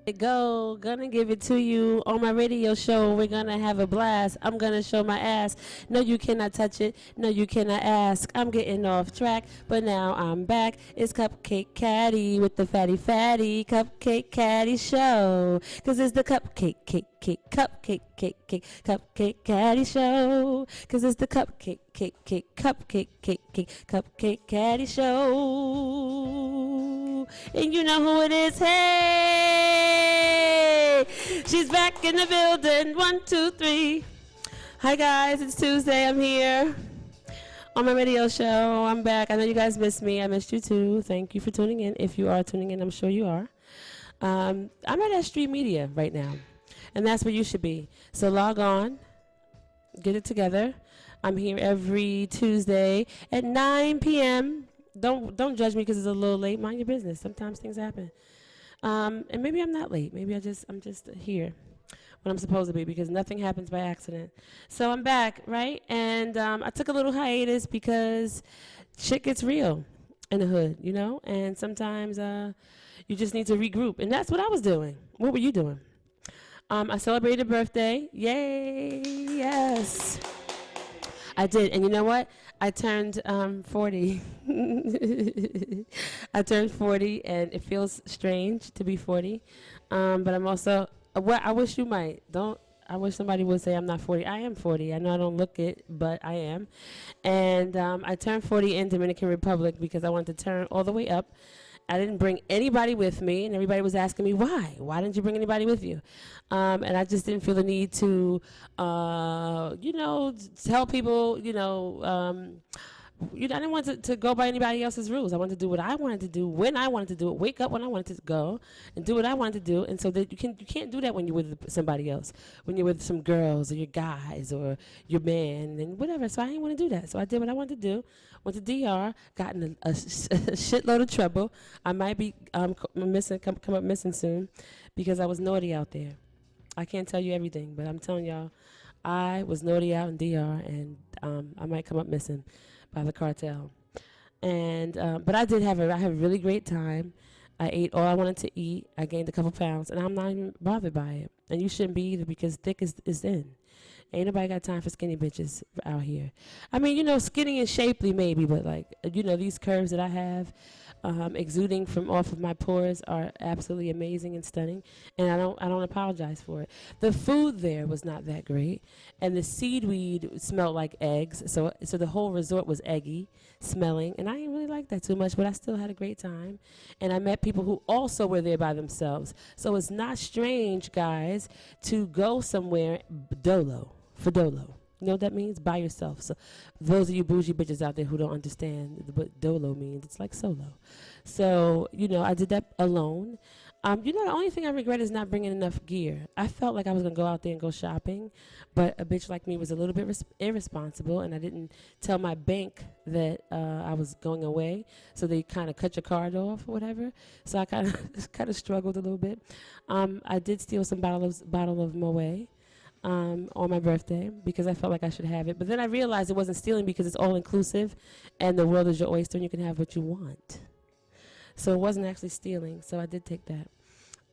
it go. Gonna give it to you on my radio show. We're gonna have a blast. I'm gonna show my ass. No, you cannot touch it. No, you cannot ask. I'm getting off track, but now I'm back. It's Kupkakekatty with the fatty Kupkakekatty show. Cause it's the Kupkakekatty show. Cause it's the Kupkakekatty show. And you know who it is. Hey, she's back in the building. 1, 2, 3. Hi guys, it's Tuesday. I'm here on my radio show. I'm back. I know you guys missed me. I missed you too. Thank you for tuning in. If you are tuning in, I'm sure you are. I'm at S.STREET Media right now, and that's where you should be. So log on, get it together. I'm here every Tuesday at 9 p.m. Don't judge me because it's a little late. Mind your business. Sometimes things happen. And maybe I'm not late. Maybe I'm just here when I'm supposed to be, because nothing happens by accident. So I'm back, right? And I took a little hiatus because shit gets real in the hood, you know? And sometimes you just need to regroup. And that's what I was doing. What were you doing? I celebrated a birthday. Yay, yes. I did, and you know what? I turned 40. I turned 40, and it feels strange to be 40. But I'm also, well, I wish you might. I wish somebody would say I'm not 40. I am 40. I know I don't look it, but I am. And I turned 40 in Dominican Republic because I wanted to turn all the way up. I didn't bring anybody with me, and everybody was asking me why. Why didn't you bring anybody with you? And I just didn't feel the need to, you know, tell people, I didn't want to go by anybody else's rules. I wanted to do what I wanted to do when I wanted to do it, wake up when I wanted to go, and do what I wanted to do. And so that you can't do that when you're with somebody else, when you're with some girls or your guys or your man and whatever. So I didn't want to do that. So I did what I wanted to do. Went to DR, got in a shitload of trouble. I might be come up missing soon because I was naughty out there. I can't tell you everything, but I'm telling y'all, I was naughty out in DR, and I might come up missing by the cartel. And but I had a really great time. I ate all I wanted to eat. I gained a couple pounds, and I'm not even bothered by it. And you shouldn't be either, because thick is in. Ain't nobody got time for skinny bitches out here. I mean, you know, skinny and shapely maybe, but like, you know, these curves that I have exuding from off of my pores are absolutely amazing and stunning, and I don't apologize for it. The food there was not that great, and the seaweed smelled like eggs, so the whole resort was eggy smelling, and I didn't really like that too much, but I still had a great time, and I met people who also were there by themselves. So it's not strange, guys, to go somewhere dolo. You know what that means? By yourself. So those of you bougie bitches out there who don't understand what dolo means, it's like solo. So, you know, I did that alone. You know, the only thing I regret is not bringing enough gear. I felt like I was going to go out there and go shopping, but a bitch like me was a little bit irresponsible, and I didn't tell my bank that I was going away, so they kind of cut your card off or whatever. So I kind of struggled a little bit. I did steal some bottle of Moet on my birthday because I felt like I should have it. But then I realized it wasn't stealing because it's all inclusive and the world is your oyster and you can have what you want. So it wasn't actually stealing, so I did take that.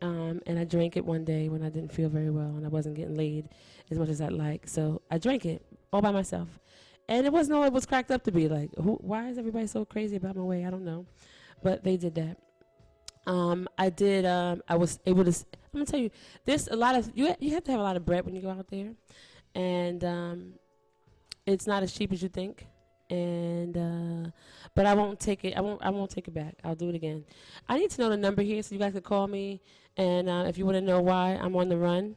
And I drank it one day when I didn't feel very well and I wasn't getting laid as much as I'd like. So I drank it all by myself. And it wasn't all it was cracked up to be. Like, why is everybody so crazy about my way? I don't know. But they did that. I was able to, I'm going to tell you, there's a lot of, you have to have a lot of bread when you go out there. And it's not as cheap as you think. And, but I won't take it, I won't take it back. I'll do it again. I need to know the number here so you guys could call me. And if you want to know why I'm on the run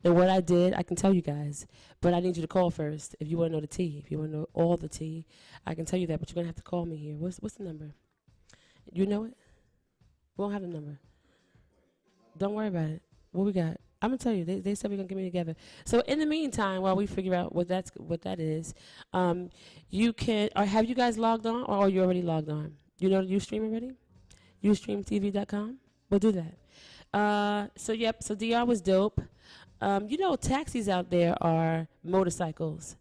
and what I did, I can tell you guys. But I need you to call first if you want to know the tea. If you want to know all the tea, I can tell you that, but you're going to have to call me here. What's the number? You know it? We won't have the number. Don't worry about it. What we got? I'm gonna tell you. They said we're gonna get me together. So in the meantime, while we figure out what that is, you can. Or have you guys logged on, or are you already logged on? You know the Ustream already? Ustreamtv.com. We'll do that. So yep. So DR was dope. You know, taxis out there are motorcycles.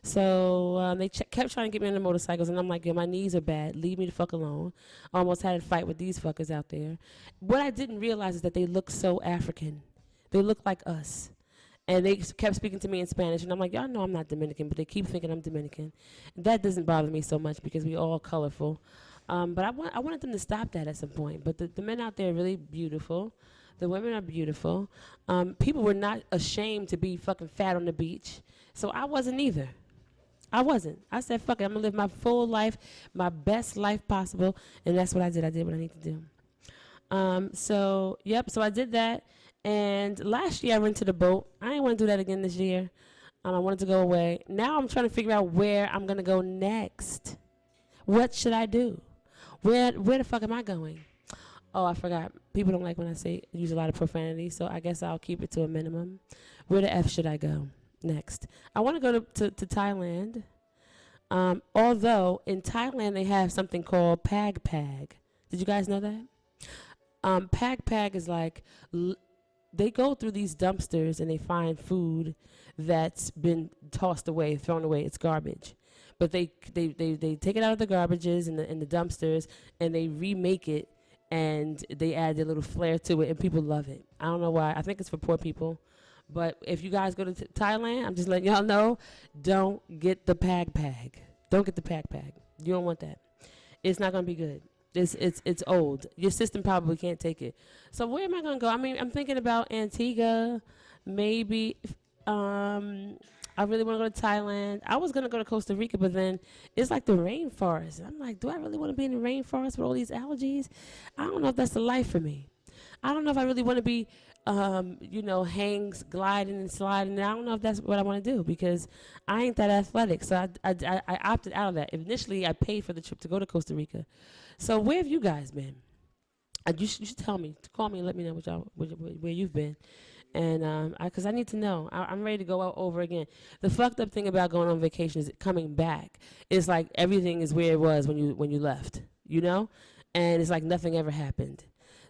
So they kept trying to get me on the motorcycles, and I'm like, yo, my knees are bad. Leave me the fuck alone. I almost had a fight with these fuckers out there. What I didn't realize is that they look so African. They look like us. And they kept speaking to me in Spanish, and I'm like, y'all know I'm not Dominican, but they keep thinking I'm Dominican. That doesn't bother me so much because we all colorful. But I wanted them to stop that at some point. But the men out there are really beautiful. The women are beautiful. People were not ashamed to be fucking fat on the beach. So I wasn't either. I wasn't. I said, fuck it, I'm going to live my full life, my best life possible. And that's what I did. I did what I need to do. So I did that. And last year I rented a boat. I didn't want to do that again this year. I wanted to go away. Now I'm trying to figure out where I'm going to go next. What should I do? Where the fuck am I going? Oh, I forgot. People don't like when I use a lot of profanity, so I guess I'll keep it to a minimum. Where the F should I go next? I want to go to Thailand. Although in Thailand they have something called Pag Pag. Did you guys know that? Pag Pag is like they go through these dumpsters and they find food that's been tossed away, thrown away. It's garbage. But they take it out of the garbages and the dumpsters, and they remake it, and they add their little flair to it, and people love it. I don't know why. I think it's for poor people. But if you guys go to Thailand, I'm just letting y'all know, don't get the Pag Pag. Don't get the Pag Pag. You don't want that. It's not going to be good. It's old. Your system probably can't take it. So where am I going to go? I mean, I'm thinking about Antigua, maybe. I really want to go to Thailand. I was going to go to Costa Rica, but then it's like the rainforest. I'm like, do I really want to be in the rainforest with all these allergies? I don't know if that's the life for me. I don't know if I really want to be, hangs, gliding and sliding. I don't know if that's what I want to do because I ain't that athletic. So I opted out of that. Initially, I paid for the trip to go to Costa Rica. So where have you guys been? You should tell me. Call me and let me know where you've been. And because I need to know. I'm ready to go out over again. The fucked up thing about going on vacation is coming back. It's like everything is where it was when you left, and it's like nothing ever happened.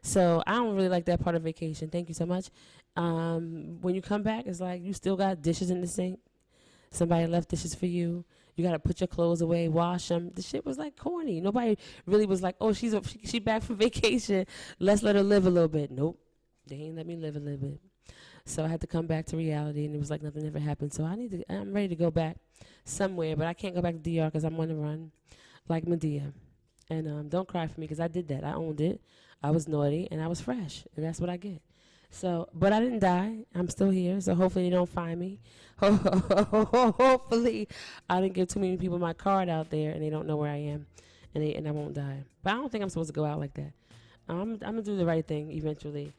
So I don't really like that part of vacation. Thank you so much. When you come back, it's like you still got dishes in the sink. Somebody left dishes for you. You got to put your clothes away, wash them. The shit was like corny. Nobody really was like, oh, she back from vacation. Let's let her live a little bit. Nope. They ain't let me live a little bit. So I had to come back to reality, and it was like nothing ever happened. So I'm ready to go back somewhere, but I can't go back to DR because I'm on the run like Medea. And don't cry for me because I did that. I owned it. I was naughty, and I was fresh, and that's what I get. So, but I didn't die. I'm still here, so hopefully they don't find me. Hopefully I didn't give too many people my card out there, and they don't know where I am, and I won't die. But I don't think I'm supposed to go out like that. I'm going to do the right thing eventually.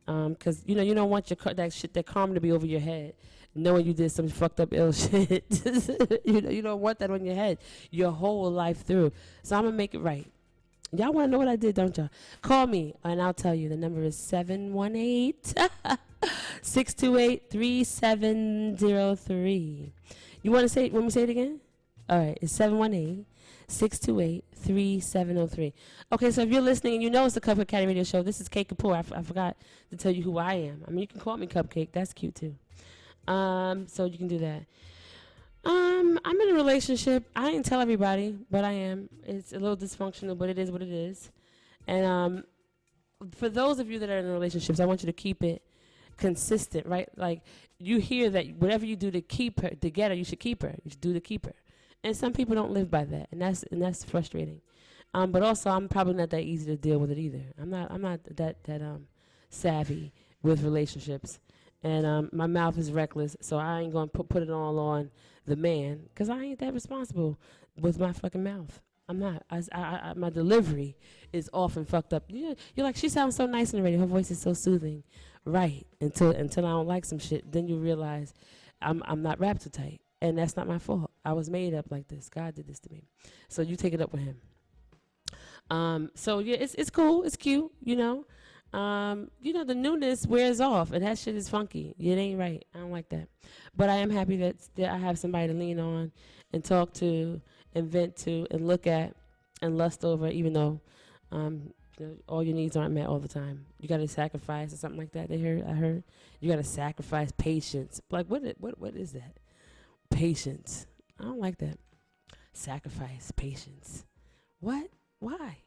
Because, you don't want that karma to be over your head, knowing you did some fucked up ill shit. You don't want that on your head your whole life through. So I'm going to make it right. Y'all want to know what I did, don't y'all? Call me, and I'll tell you. The number is 718-628-3703. You want me to say it again? All right, it's 718-628-3703. Okay, so if you're listening and you know it's the Kupkakekatty Radio Show, this is Kate Kapoor. I forgot to tell you who I am. I mean, you can call me Cupcake. That's cute, too. So you can do that. I'm in a relationship. I didn't tell everybody, but I am. It's a little dysfunctional, but it is what it is. And for those of you that are in relationships, I want you to keep it consistent, right? Like, you hear that whatever you do to keep her, to get her, you should keep her. You should do to keep her. And some people don't live by that, and that's frustrating. But also, I'm probably not that easy to deal with it either. I'm not that savvy with relationships, and my mouth is reckless, so I ain't gonna put it all on the man, because I ain't that responsible with my fucking mouth. I'm not. My delivery is often fucked up. You're like, she sounds so nice in the radio. Her voice is so soothing, right? Until I don't like some shit, then you realize I'm not wrapped too tight. And that's not my fault. I was made up like this. God did this to me. So you take it up with him. So yeah, it's cool. It's cute, the newness wears off, and that shit is funky. It ain't right. I don't like that. But I am happy that I have somebody to lean on and talk to and vent to and look at and lust over, even though all your needs aren't met all the time. You got to sacrifice or something like that. I heard. You got to sacrifice patience. Like, what is that? Patience. I don't like that. Sacrifice, patience. What? Why?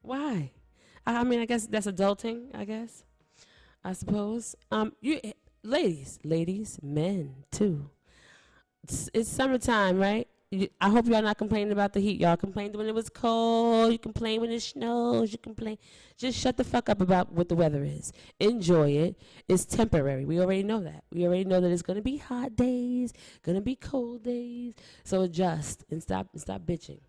Why? I mean, I guess that's adulting, I guess. I suppose. Ladies, men too. It's summertime, right? I hope y'all not complaining about the heat. Y'all complained when it was cold. You complain when it snows. You complain. Just shut the fuck up about what the weather is. Enjoy it. It's temporary. We already know that. We already know that it's gonna be hot days, gonna be cold days. So adjust and stop bitching.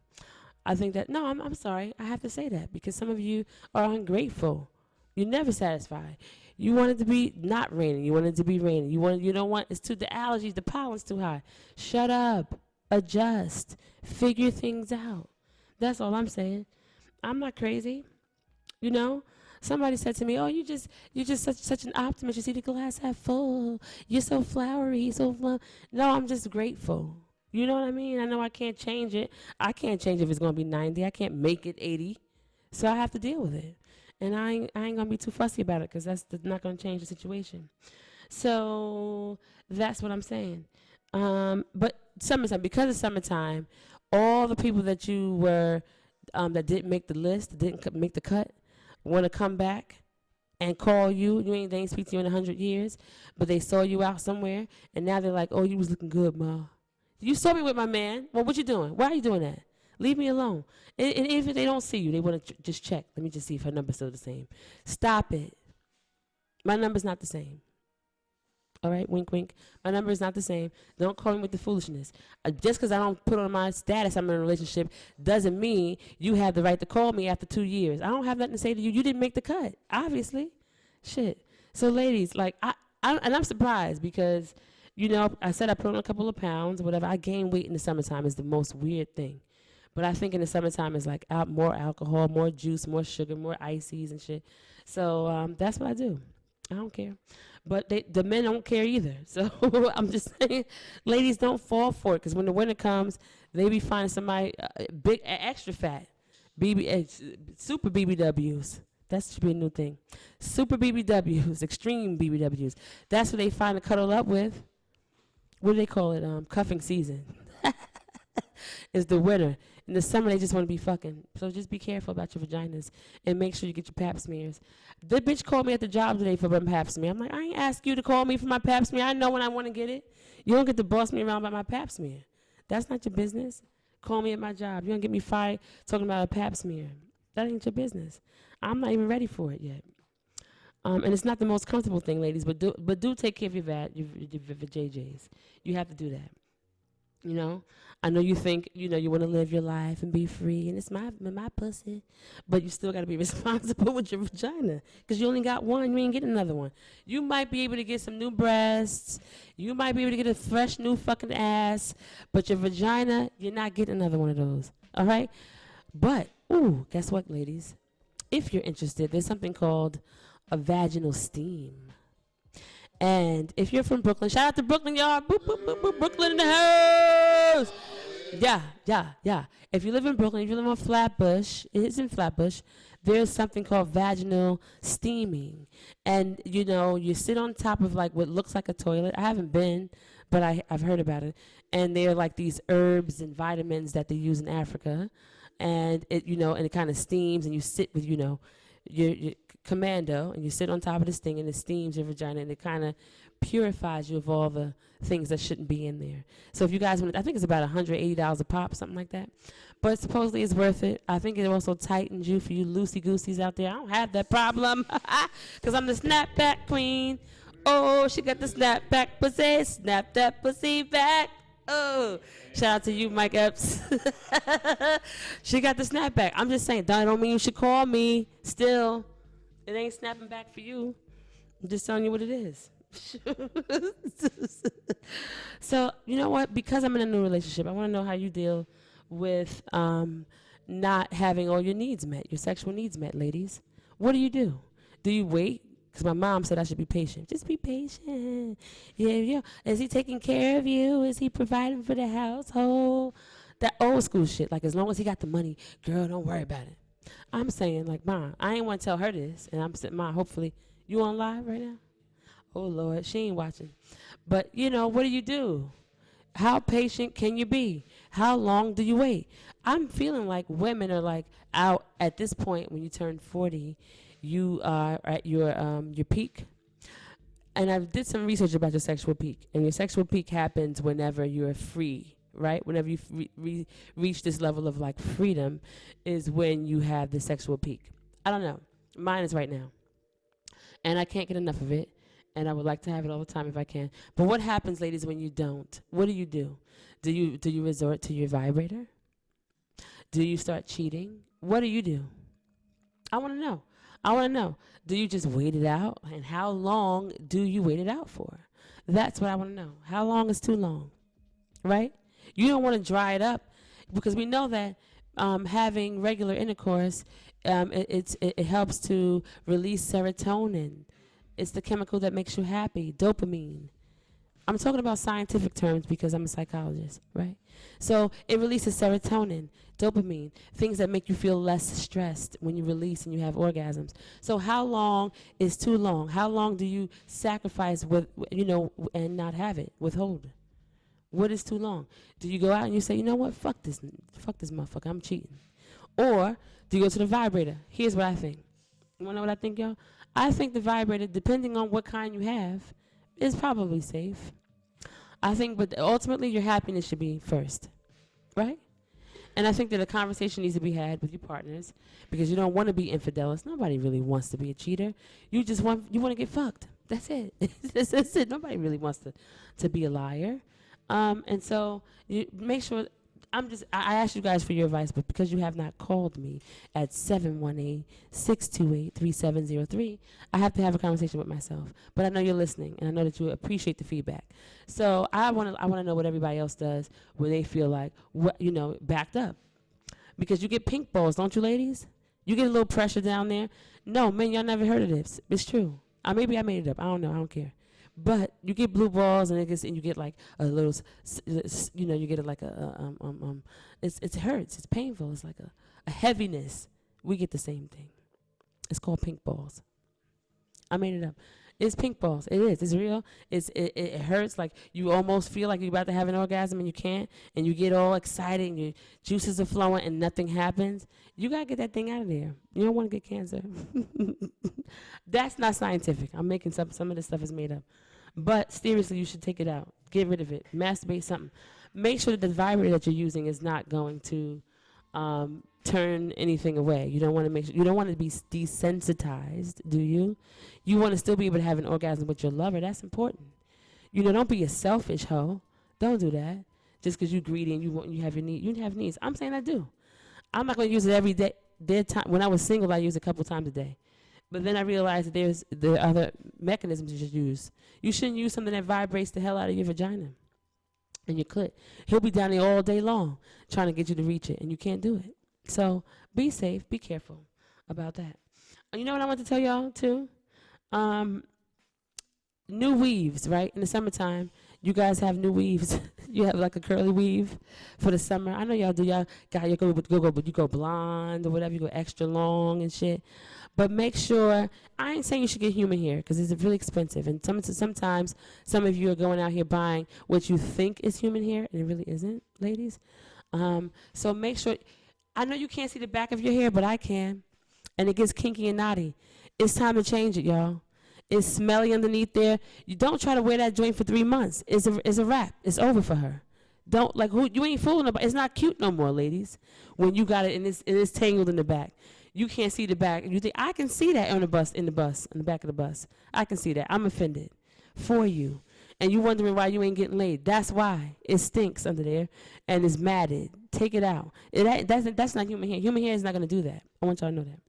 I think that no, I'm sorry. I have to say that because some of you are ungrateful. You're never satisfied. You want it to be not raining. You want it to be raining. You don't want it's too the allergies, the pollen's too high. Shut up. Adjust. Figure things out. That's all I'm saying. I'm not crazy. You know? Somebody said to me, "Oh, you're just such an optimist. You see the glass half full. You're so flowery, so fun." No, I'm just grateful. You know what I mean? I know I can't change it. I can't change if it's gonna be 90. I can't make it 80. So I have to deal with it. And I ain't gonna be too fussy about it because not gonna change the situation. So that's what I'm saying. But summertime, because it's summertime, all the people that you were that didn't make the list, that didn't make the cut, want to come back and call you. They ain't speak to you in 100 years, but they saw you out somewhere, and now they're like, "Oh, you was looking good, ma. You saw me with my man. Well, what you doing? Why are you doing that? Leave me alone." And if they don't see you, they want to just check. Let me just see if her number's still the same. Stop it. My number's not the same. All right, wink, wink. My number is not the same. Don't call me with the foolishness. Just because I don't put on my status I'm in a relationship doesn't mean you have the right to call me after 2 years. I don't have nothing to say to you. You didn't make the cut, obviously. Shit. So, ladies, like, I'm surprised because, I said I put on a couple of pounds, whatever. I gain weight in the summertime is the most weird thing. But I think in the summertime it's like more alcohol, more juice, more sugar, more ices and shit. So that's what I do. I don't care. But the men don't care either. So I'm just saying, ladies, don't fall for it. Because when the winter comes, they be finding somebody big, extra fat. Super BBWs. That should be a new thing. Super BBWs, extreme BBWs. That's what they find to cuddle up with. What do they call it? Cuffing season. It's the winter. In the summer, they just want to be fucking. So just be careful about your vaginas and make sure you get your pap smears. The bitch called me at the job today for my pap smear. I'm like, I ain't ask you to call me for my pap smear. I know when I want to get it. You don't get to boss me around about my pap smear. That's not your business. Call me at my job. You don't get me fired talking about a pap smear. That ain't your business. I'm not even ready for it yet. And it's not the most comfortable thing, ladies, but do take care of your JJs. You have to do that. I know you think, you want to live your life and be free, and it's my pussy, but you still got to be responsible with your vagina because you only got one. You ain't getting another one. You might be able to get some new breasts. You might be able to get a fresh new fucking ass, but your vagina, you're not getting another one of those. All right? But, guess what, ladies? If you're interested, there's something called a vaginal steam. And if you're from Brooklyn, shout out to Brooklyn, y'all. Boop, boop, boop, boop, Brooklyn in the house. Yeah. If you live in Brooklyn, if you live on Flatbush, it's in Flatbush, there's something called vaginal steaming. And, you sit on top of like what looks like a toilet. I haven't been, but I've heard about it. And they're like these herbs and vitamins that they use in Africa. And it, and it kind of steams and you sit with, your commando, and you sit on top of this thing and it steams your vagina and it kind of purifies you of all the things that shouldn't be in there. So if you guys want, I think it's about $180 a pop, something like that. But supposedly it's worth it. I think it also tightens you for you loosey-gooseys out there. I don't have that problem because I'm the snapback queen. Oh, she got the snapback pussy. Snap that pussy back. Oh, shout out to you, Mike Epps. She got the snapback. I'm just saying, that don't mean you should call me. Still, it ain't snapping back for you. I'm just telling you what it is. So, you know what? Because I'm in a new relationship, I want to know how you deal with not having all your needs met, your sexual needs met, ladies. What do you do? Do you wait? Because my mom said I should be patient. Just be patient. Yeah. Is he taking care of you? Is he providing for the household? That old school shit. Like, as long as he got the money, girl, don't worry about it. I'm saying, like, Mom, I ain't want to tell her this. And I'm saying, Mom, hopefully, you on live right now? Oh, Lord, she ain't watching. But, what do? How patient can you be? How long do you wait? I'm feeling like women are like out at this point when you turn 40, you are at your peak. And I did some research about your sexual peak, and your sexual peak happens whenever you're free, right? Whenever you reach this level of like freedom, is when you have the sexual peak. I don't know. Mine is right now, and I can't get enough of it. And I would like to have it all the time if I can. But what happens, ladies, when you don't? What do you do? Do you resort to your vibrator? Do you start cheating? What do you do? I want to know. I want to know. Do you just wait it out? And how long do you wait it out for? That's what I want to know. How long is too long? Right? You don't want to dry it up, because we know that having regular intercourse, it helps to release serotonin. It's the chemical that makes you happy, dopamine. I'm talking about scientific terms because I'm a psychologist, right? So it releases serotonin, dopamine, things that make you feel less stressed when you release and you have orgasms. So how long is too long? How long do you sacrifice and not have it, withhold? What is too long? Do you go out and you say, you know what, fuck this motherfucker, I'm cheating? Or do you go to the vibrator? Here's what I think. You wanna know what I think, y'all? I think the vibrator, depending on what kind you have, is probably safe. I think, but ultimately your happiness should be first, right? And I think that a conversation needs to be had with your partners, because you don't want to be infidelis. Nobody really wants to be a cheater. You want to get fucked. That's it. That's it. Nobody really wants to be a liar. And so you make sure. I asked you guys for your advice, but because you have not called me at 718-628-3703, I have to have a conversation with myself. But I know you're listening, and I know that you appreciate the feedback. So I want to know what everybody else does when they feel like, backed up. Because you get pink balls, don't you, ladies? You get a little pressure down there. No, men, y'all never heard of this. It's true. Maybe I made it up. I don't know. I don't care. But you get blue balls, and you get like a little, you get like it hurts. It's painful. It's like a heaviness. We get the same thing. It's called pink balls. I made it up. It's pink balls. It is. It's real. It hurts. Like you almost feel like you're about to have an orgasm and you can't, and you get all excited and your juices are flowing and nothing happens. You gotta get that thing out of there. You don't want to get cancer. That's not scientific. I'm making some of this stuff is made up. But seriously, you should take it out. Get rid of it. Masturbate something. Make sure that the vibrator that you're using is not going to turn anything away. You don't want to you don't want to be desensitized, do you? You want to still be able to have an orgasm with your lover. That's important. Don't be a selfish hoe. Don't do that. Just because you're greedy and you have your need. You have needs. I'm saying I do. I'm not going to use it every day. When I was single, I used it a couple times a day. But then I realized that there are other mechanisms you should use. You shouldn't use something that vibrates the hell out of your vagina and your clit. He'll be down there all day long trying to get you to reach it, and you can't do it. So be safe. Be careful about that. And you know what I want to tell y'all, too? New weaves, right? In the summertime, you guys have new weaves. You have like a curly weave for the summer. I know y'all do. Y'all you go blonde or whatever. You go extra long and shit. But make sure, I ain't saying you should get human hair because it's really expensive. And sometimes some of you are going out here buying what you think is human hair, and it really isn't, ladies. So make sure, I know you can't see the back of your hair, but I can. And it gets kinky and knotty. It's time to change it, y'all. It's smelly underneath there. You don't try to wear that joint for 3 months. It's a wrap. It's over for her. You ain't fooling nobody. It's not cute no more, ladies. When you got it and it's tangled in the back. You can't see the back. You think, I can see that on the back of the bus. I can see that. I'm offended for you. And you wondering why you ain't getting laid. That's why. It stinks under there and it's matted. Take it out. That's not human hair. Human hair is not going to do that. I want y'all to know that.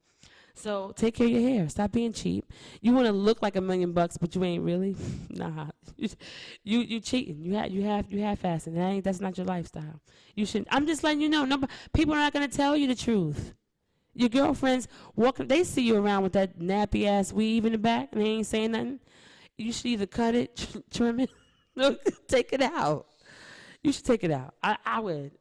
So take care of your hair. Stop being cheap. You want to look like $1 million, but you ain't really. Nah, you cheating. You half-assing. That's not your lifestyle. You shouldn't. I'm just letting you know. People are not gonna tell you the truth. Your girlfriends they see you around with that nappy ass weave in the back, and they ain't saying nothing. You should either cut it, trim it, or take it out. You should take it out. I would.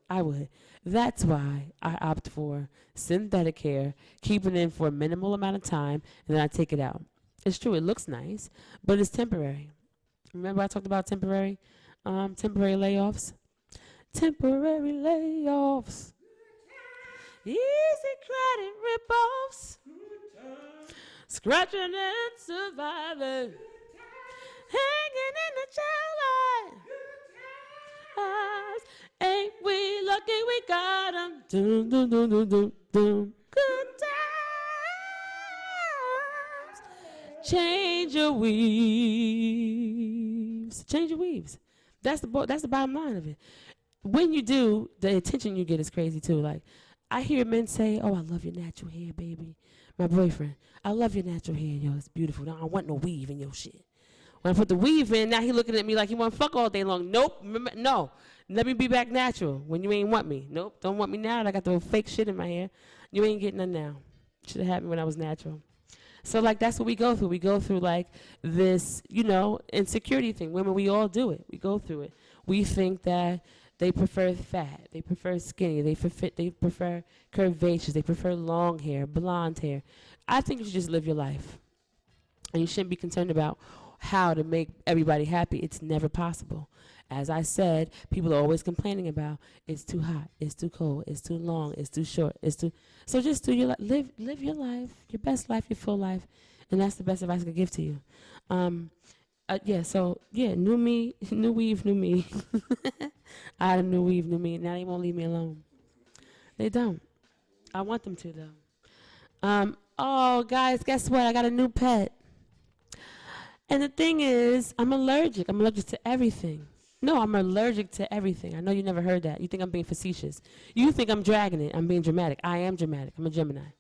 That's why I opt for synthetic hair, keep it in for a minimal amount of time, and then I take it out. It's true, it looks nice, but it's temporary. Remember I talked about temporary? Temporary layoffs. Temporary layoffs. Easy credit ripoffs. Scratching and surviving. Hanging in the jail light. Ain't we lucky we got 'em? Doom, doom, doom, doom, doom, doom. Good times. Change your weaves. Change your weaves. That's the bottom line of it. When you do, the attention you get is crazy too. Like, I hear men say, "Oh, I love your natural hair, baby." My boyfriend, "I love your natural hair, yo. It's beautiful. I don't want no weave in your shit." When I put the weave in, now he looking at me like he want to fuck all day long. Nope, no. Let me be back natural when you ain't want me. Nope, don't want me now. I got the fake shit in my hair. You ain't getting none now. Should have happened when I was natural. So, like, that's what we go through. We go through, like, this, insecurity thing. Women, we all do it. We go through it. We think that they prefer fat. They prefer skinny. They prefer curvaceous. They prefer long hair, blonde hair. I think you should just live your life. And you shouldn't be concerned about how to make everybody happy. It's never possible. As I said, people are always complaining about it's too hot, it's too cold, it's too long, it's too short, so just do your live your life, your best life, your full life, and that's the best advice I could give to you. New me, new weave, new me. I had a new weave, new me. Now they won't leave me alone. They don't. I want them to though. Oh guys, guess what? I got a new pet. And the thing is, I'm allergic. I'm allergic to everything. No, I'm allergic to everything. I know you never heard that. You think I'm being facetious. You think I'm dragging it. I'm being dramatic. I am dramatic. I'm a Gemini.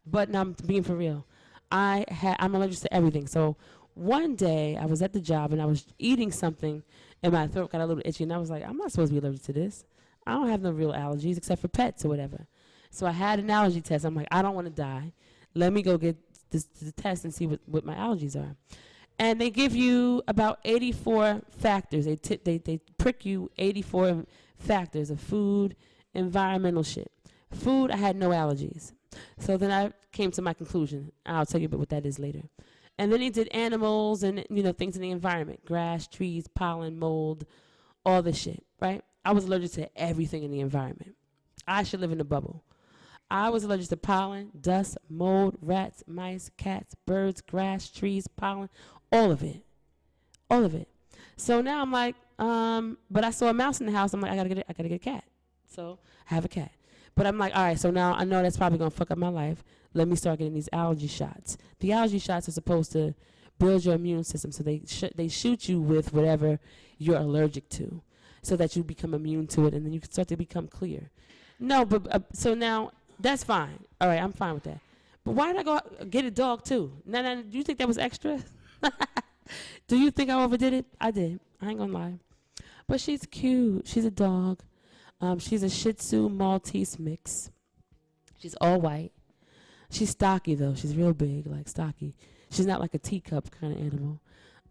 But no, I'm being for real. I'm allergic to everything. So one day I was at the job and I was eating something and my throat got a little itchy and I was like, I'm not supposed to be allergic to this. I don't have no real allergies except for pets or whatever. So I had an allergy test. I'm like, I don't want to die. Let me go get the test and see what my allergies are. And they give you about 84 factors. They prick you 84 factors of food, environmental shit. Food, I had no allergies. So then I came to my conclusion. I'll tell you about what that is later. And then he did animals and things in the environment. Grass, trees, pollen, mold, all this shit, right? I was allergic to everything in the environment. I should live in a bubble. I was allergic to pollen, dust, mold, rats, mice, cats, birds, grass, trees, pollen, all of it. All of it. So now I'm like, but I saw a mouse in the house. I'm like, I gotta get a cat. So I have a cat. But I'm like, all right, so now I know that's probably gonna fuck up my life. Let me start getting these allergy shots. The allergy shots are supposed to build your immune system. So they shoot you with whatever you're allergic to so that you become immune to it and then you can start to become clear. No, but so now that's fine. All right, I'm fine with that. But why did I go get a dog too? Now, do you think that was extra? Do you think I overdid it? I did. I ain't gonna lie. But she's cute. She's a dog. She's a Shih Tzu Maltese mix. She's all white. She's stocky though. She's real big, like stocky. She's not like a teacup kind of animal.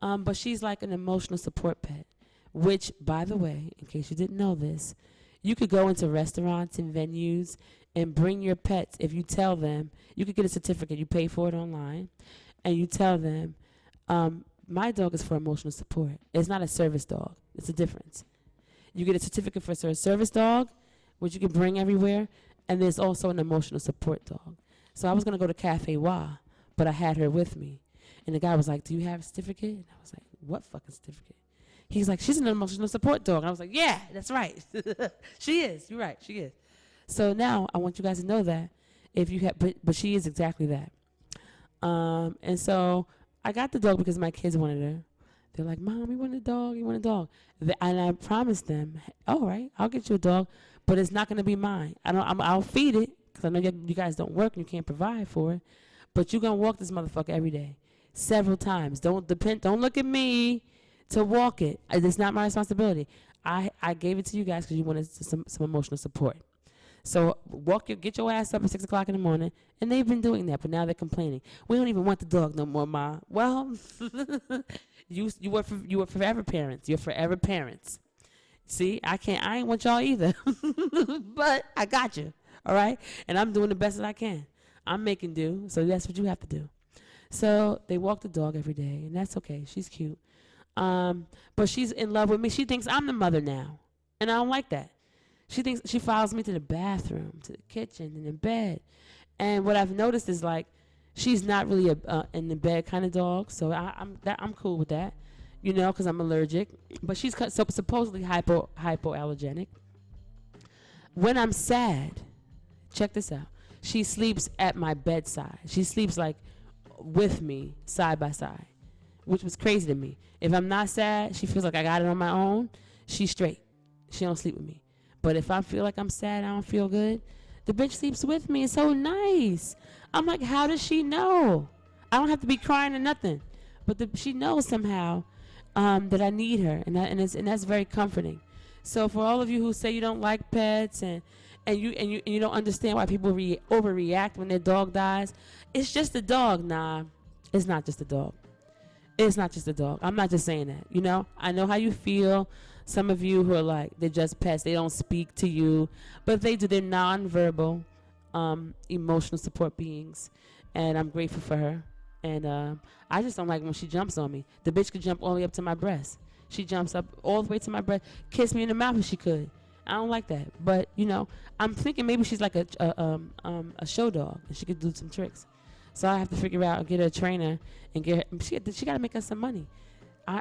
But she's like an emotional support pet. Which, by the way, in case you didn't know this, you could go into restaurants and venues and bring your pets. If you tell them, you could get a certificate. You pay for it online, and you tell them, my dog is for emotional support. It's not a service dog. It's a difference. You get a certificate for a service dog, which you can bring everywhere, and there's also an emotional support dog. So I was going to go to Cafe Wa, but I had her with me. And the guy was like, do you have a certificate? And I was like, what fucking certificate? He's like, she's an emotional support dog. And I was like, yeah, that's right. She is. You're right. She is. So now I want you guys to know that if you have, but she is exactly that. And so I got the dog because my kids wanted her. They're like, Mom, we want a dog. You want a dog? And I promised them, all right, I'll get you a dog, but it's not going to be mine. I'll feed it because I know you guys don't work and you can't provide for it. But you're going to walk this motherfucker every day, several times. Don't look at me to walk it. It's not my responsibility. I gave it to you guys because you wanted some emotional support. So get your ass up at 6 o'clock in the morning, and they've been doing that, but now they're complaining. We don't even want the dog no more, Ma. Well, you were forever parents. You're forever parents. See, I ain't want y'all either, but I got you, all right? And I'm doing the best that I can. I'm making do, so that's what you have to do. So they walk the dog every day, and that's okay. She's cute. But she's in love with me. She thinks I'm the mother now, and I don't like that. She follows me to the bathroom, to the kitchen, and in bed. And what I've noticed is like she's not really a in the bed kind of dog. So I'm cool with that, you know, because I'm allergic. But she's supposedly hypoallergenic. When I'm sad, check this out. She sleeps at my bedside. She sleeps like with me, side by side, which was crazy to me. If I'm not sad, she feels like I got it on my own. She's straight. She don't sleep with me. But if I feel like I'm sad, I don't feel good, the bitch sleeps with me. It's so nice. I'm like, how does she know? I don't have to be crying or nothing. But she knows somehow that I need her, and that's very comforting. So for all of you who say you don't like pets and you don't understand why people overreact when their dog dies, it's just a dog. Nah, it's not just a dog. It's not just a dog. I'm not just saying that. You know, I know how you feel. Some of you who are like, they're just pets. They don't speak to you. But they do. They're nonverbal, emotional support beings. And I'm grateful for her. And I just don't like when she jumps on me. The bitch could jump all the way up to my breast. She jumps up all the way to my breast. Kiss me in the mouth if she could. I don't like that. But, you know, I'm thinking maybe she's like a show dog. And she could do some tricks. So I have to figure out, get her a trainer and get her. She got to make us some money.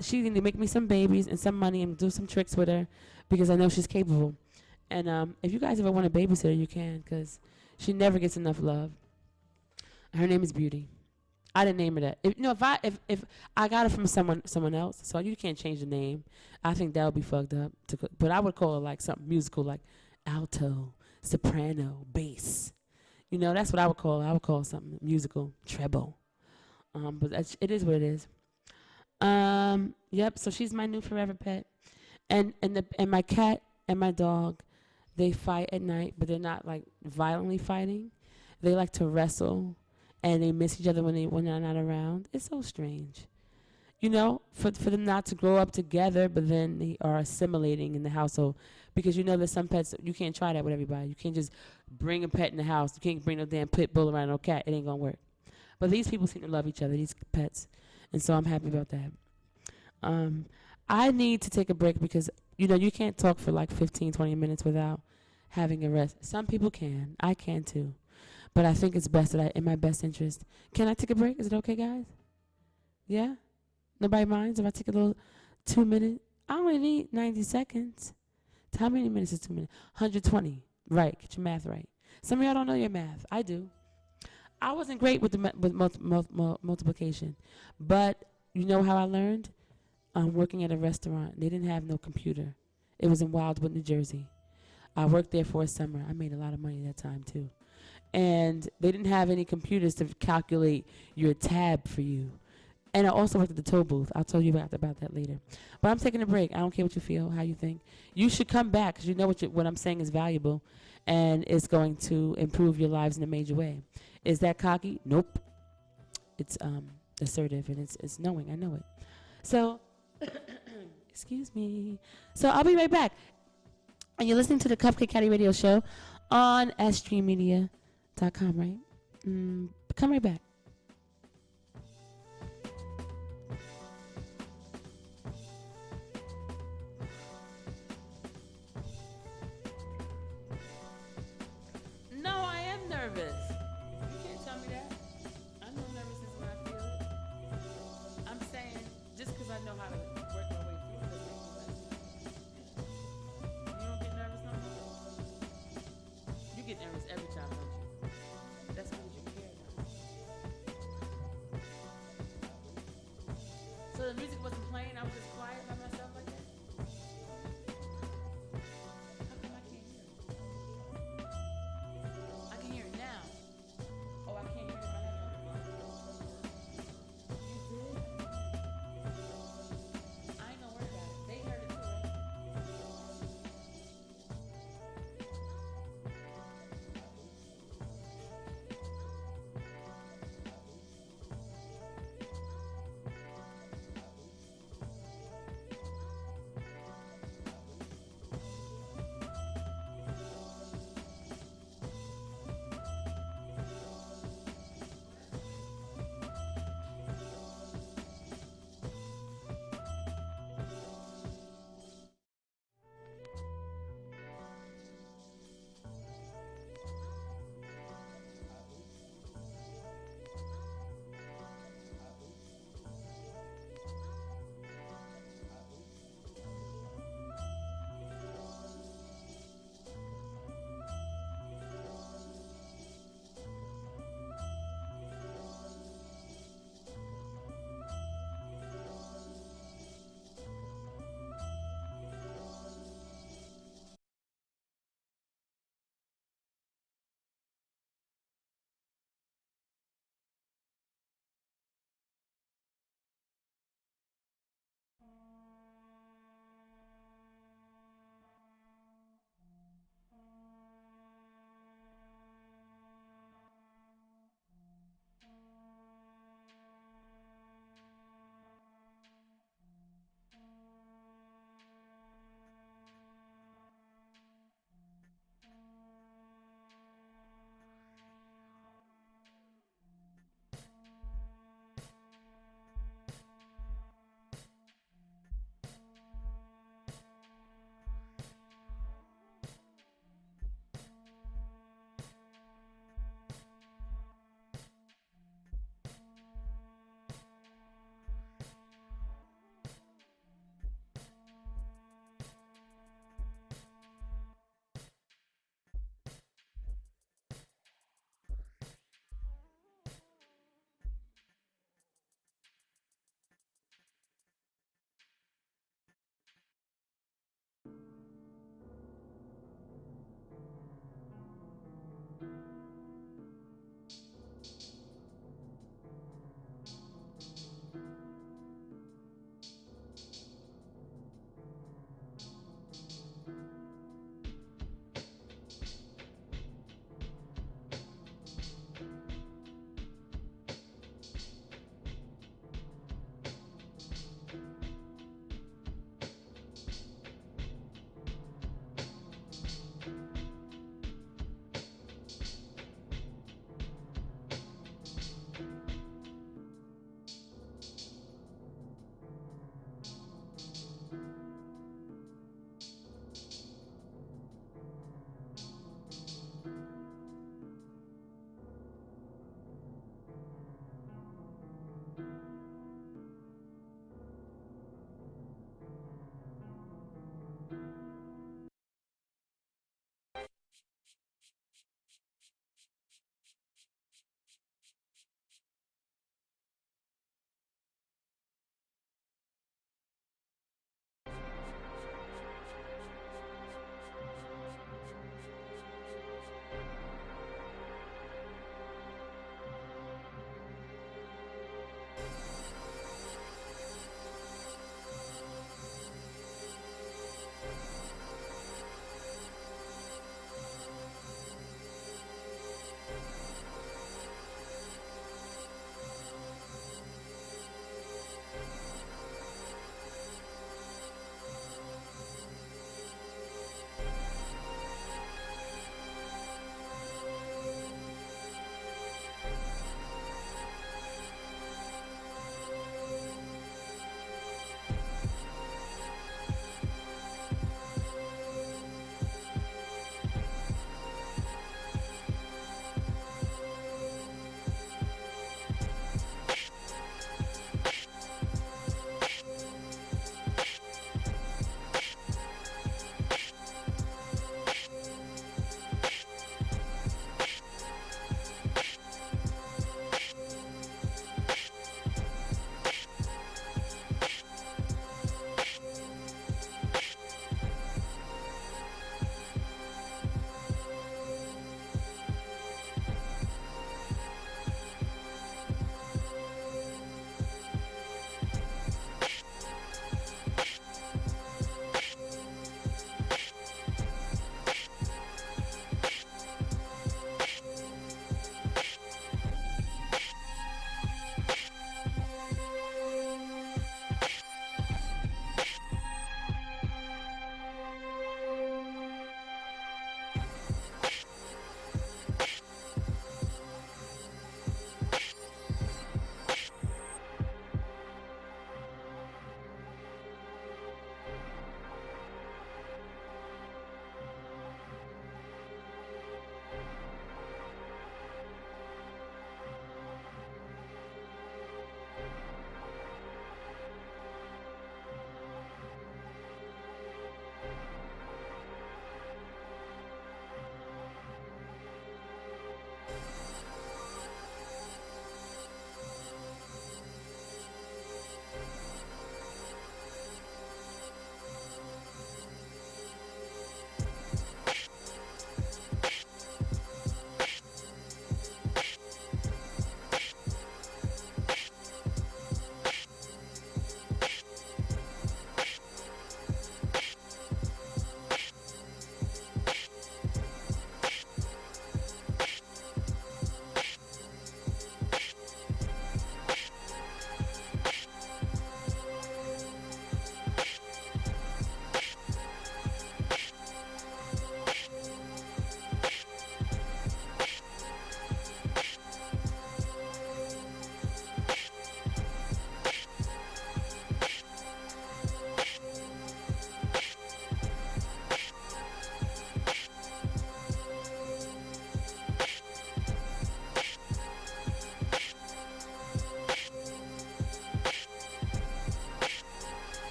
She need to make me some babies and some money and do some tricks with her because I know she's capable. And if you guys ever want a babysitter, you can, because she never gets enough love. Her name is Beauty. I didn't name her that. If I got it from someone else, so you can't change the name. I think that would be fucked up. But I would call it like something musical, like alto, soprano, bass. You know, that's what I would call it. I would call it something musical, treble. But it is what it is. Yep. So she's my new forever pet, and my cat and my dog, they fight at night, but they're not like violently fighting. They like to wrestle, and they miss each other when they're not around. It's so strange, you know, for them not to grow up together, but then they are assimilating in the household. Because you know there's some pets you can't try that with everybody. You can't just bring a pet in the house. You can't bring no damn pit bull around no cat. It ain't gonna work. But these people seem to love each other, these pets, and so I'm happy about that. I need to take a break because, you know, you can't talk for like 15, 20 minutes without having a rest. Some people can. I can too. But I think it's best that in my best interest. Can I take a break? Is it okay, guys? Yeah? Nobody minds if I take a little 2 minute? I only need 90 seconds. How many minutes is 2 minutes? 120. Right. Get your math right. Some of y'all don't know your math. I do. I wasn't great with multiplication. But you know how I learned? Working at a restaurant. They didn't have no computer. It was in Wildwood, New Jersey. I worked there for a summer. I made a lot of money that time, too. And they didn't have any computers to calculate your tab for you. And I also worked at the toll booth. I'll tell you about that later. But I'm taking a break. I don't care what you feel, how you think. You should come back because you know what I'm saying is valuable and it's going to improve your lives in a major way. Is that cocky? Nope. It's assertive and it's knowing. I know it. So, excuse me. So I'll be right back. And you're listening to the Kupkakekatty radio show on S.STREETmedia.com, right? Come right back. No, I am nervous. You can't tell me that. I know nervousness when I feel it. I'm saying just because I know how to work my way through it. You don't get nervous no more? You get nervous every time, don't you? That's because you care now.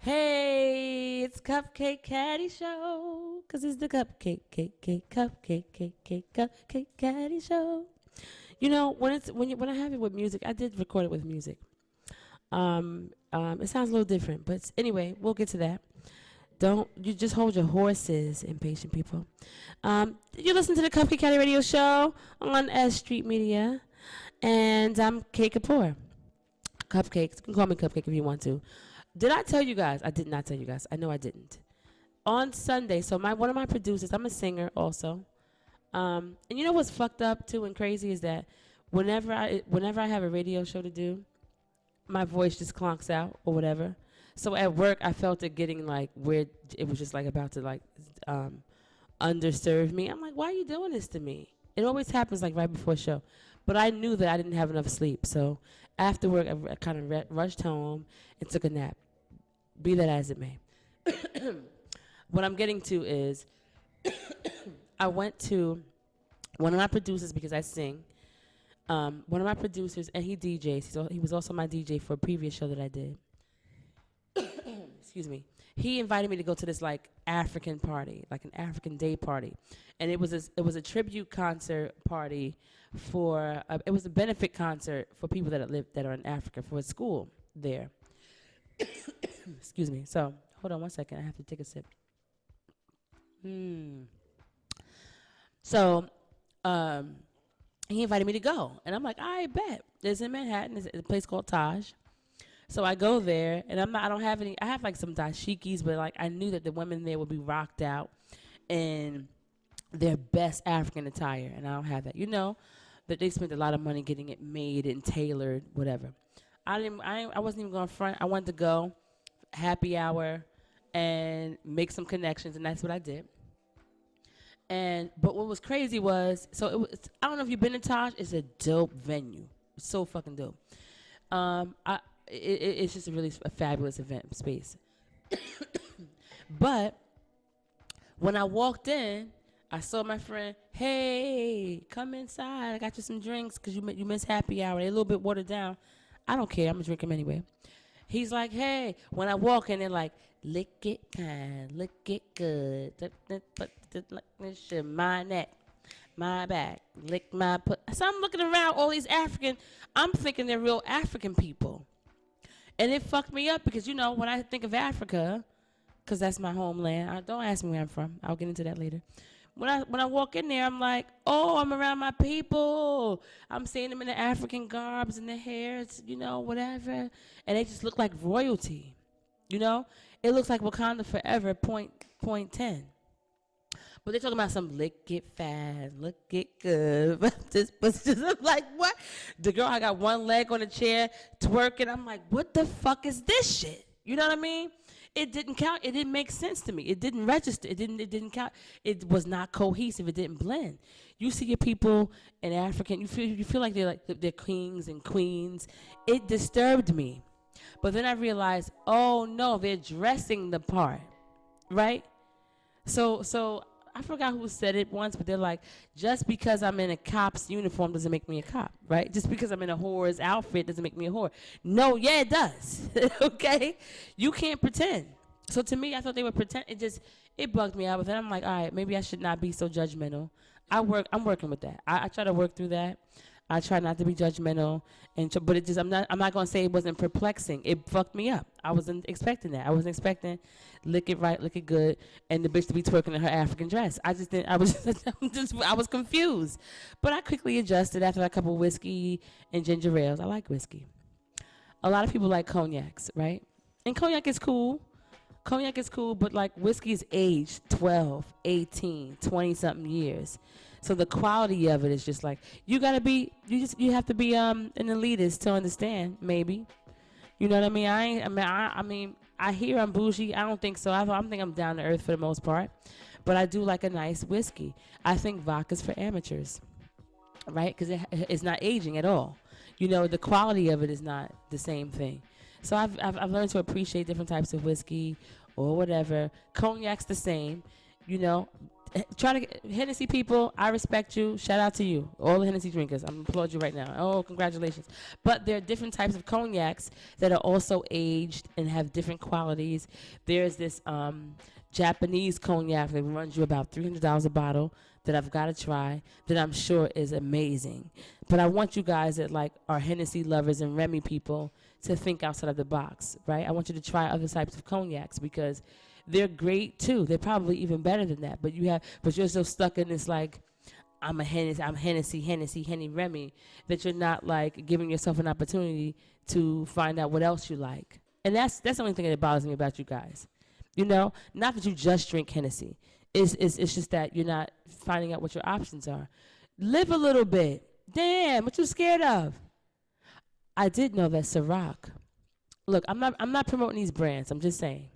Hey, it's Kupkakekatty show, 'cause it's the Kupkakekatty show. You know, when I have it with music, I did record it with music. It sounds a little different, but anyway, we'll get to that. Don't you just hold your horses, impatient people. You listen to the Kupkakekatty radio show on S.STREET Media, and I'm Kate Kapoor. Cupcakes. You can call me Cupcake if you want to. Did I tell you guys? I did not tell you guys. I know I didn't. On Sunday, so one of my producers, I'm a singer also. And you know what's fucked up too and crazy is that whenever I have a radio show to do, my voice just clonks out or whatever. So at work, I felt it getting like weird. It was just like about to like underserve me. I'm like, why are you doing this to me? It always happens like right before show. But I knew that I didn't have enough sleep. So after work, I kind of rushed home and took a nap. Be that as it may. What I'm getting to is I went to one of my producers because I sing. One of my producers, and he DJs. He was also my DJ for a previous show that I did. Excuse me. He invited me to go to this like African party, like an African day party, and it was a tribute concert party for. It was a benefit concert for people that are in Africa for a school there. Excuse me. So hold on one second. I have to take a sip. So, he invited me to go, and I'm like, I bet. It's in Manhattan. It's a place called Taj. So I go there, and I don't have any. I have like some dashikis, but like I knew that the women there would be rocked out in their best African attire, and I don't have that. You know, that they spent a lot of money getting it made and tailored, whatever. I wasn't even going front. I wanted to go, happy hour, and make some connections, and that's what I did. But what was crazy was, I don't know if you've been to Taj. It's a dope venue. It's so fucking dope. It's just a fabulous event space. But when I walked in, I saw my friend. Hey, come inside. I got you some drinks because you missed happy hour. They're a little bit watered down. I don't care. I'm gonna drink them anyway. He's like, hey. When I walk in, they're like, lick it kind, lick it good. My neck, my back, lick my put. So I'm looking around all these African. I'm thinking they're real African people. And it fucked me up because, you know, when I think of Africa, because that's my homeland. Don't ask me where I'm from. I'll get into that later. When I walk in there, I'm like, oh, I'm around my people. I'm seeing them in the African garbs and their hair, you know, whatever. And they just look like royalty, you know? It looks like Wakanda Forever, point 10. But they're talking about some lick it fast, look it good. I'm like, what? The girl, I got one leg on a chair, twerking. I'm like, what the fuck is this shit? You know what I mean? It didn't count. It didn't make sense to me. It didn't register. It didn't count. It was not cohesive. It didn't blend. You see your people in African, you feel like they're kings and queens. It disturbed me. But then I realized, oh no, they're dressing the part, right? So I forgot who said it once, but they're like, just because I'm in a cop's uniform doesn't make me a cop, right? Just because I'm in a whore's outfit doesn't make me a whore. No, yeah, it does. Okay? You can't pretend. So to me, I thought they would pretend. It bugged me out. But then I'm like, all right, maybe I should not be so judgmental. I'm working with that. I try to work through that. I try not to be judgmental, but I'm not gonna say it wasn't perplexing. It fucked me up. I wasn't expecting that. I wasn't expecting lick it right, lick it good, and the bitch to be twerking in her African dress. I just didn't. I was confused, but I quickly adjusted after a couple whiskey and ginger ales. I like whiskey. A lot of people like cognacs, right? And cognac is cool. Cognac is cool, but like whiskey is aged 12, 18, 20 something years. So the quality of it is just like you have to be an elitist to understand, maybe. You know what I mean? I hear I'm bougie. I don't think so. I think I'm down to earth for the most part. But I do like a nice whiskey. I think vodka's for amateurs, right? Because it's not aging at all. You know, the quality of it is not the same thing. So I've learned to appreciate different types of whiskey or whatever. Cognac's the same. You know, try to get, Hennessy people, I respect you. Shout out to you, all the Hennessy drinkers. I'm gonna applaud you right now. Oh, congratulations. But there are different types of cognacs that are also aged and have different qualities. There's this Japanese cognac that runs you about $300 a bottle that I've got to try, that I'm sure is amazing. But I want you guys that like are Hennessy lovers and Remy people to think outside of the box, right? I want you to try other types of cognacs because they're great too. They're probably even better than that. But you're so stuck in this like, I'm Henny Remy, that you're not like giving yourself an opportunity to find out what else you like. And that's the only thing that bothers me about you guys. You know, not that you just drink Hennessy. It's just that you're not finding out what your options are. Live a little bit. Damn, what you scared of? I did know that Ciroc. Look, I'm not promoting these brands. I'm just saying.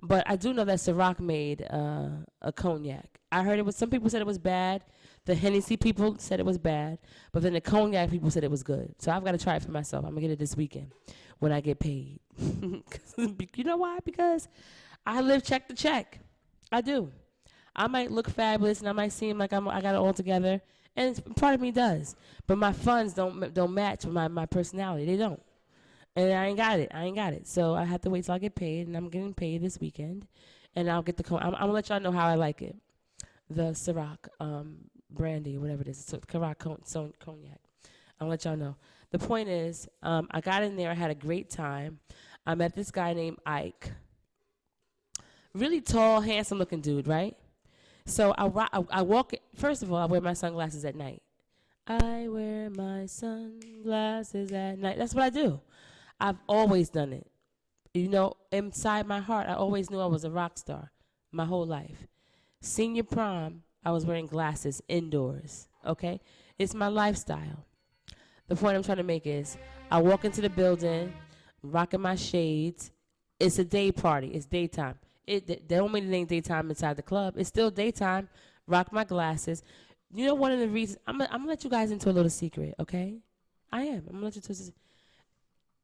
But I do know that Ciroc made a cognac. I heard it was, some people said it was bad. The Hennessy people said it was bad. But then the cognac people said it was good. So I've got to try it for myself. I'm going to get it this weekend when I get paid. You know why? Because I live check to check. I do. I might look fabulous and I might seem like I got it all together. And part of me does. But my funds don't match with my personality. They don't. And I ain't got it. So I have to wait till I get paid. And I'm getting paid this weekend. And I'll get the I'm going to let y'all know how I like it. The Ciroc brandy, whatever it is. It's Ciroc cognac. I'll let y'all know. The point is, I got in there. I had a great time. I met this guy named Ike. Really tall, handsome-looking dude, right? So I walk. First of all, I wear my sunglasses at night. I wear my sunglasses at night. That's what I do. I've always done it. You know, inside my heart, I always knew I was a rock star my whole life. Senior prom, I was wearing glasses indoors, okay? It's my lifestyle. The point I'm trying to make is I walk into the building, rocking my shades. It's a day party. It's daytime. They don't mean it ain't daytime inside the club. It's still daytime. Rock my glasses. You know, one of the reasons, I'm gonna let you guys into a little secret, okay? I am. I'm gonna let you into.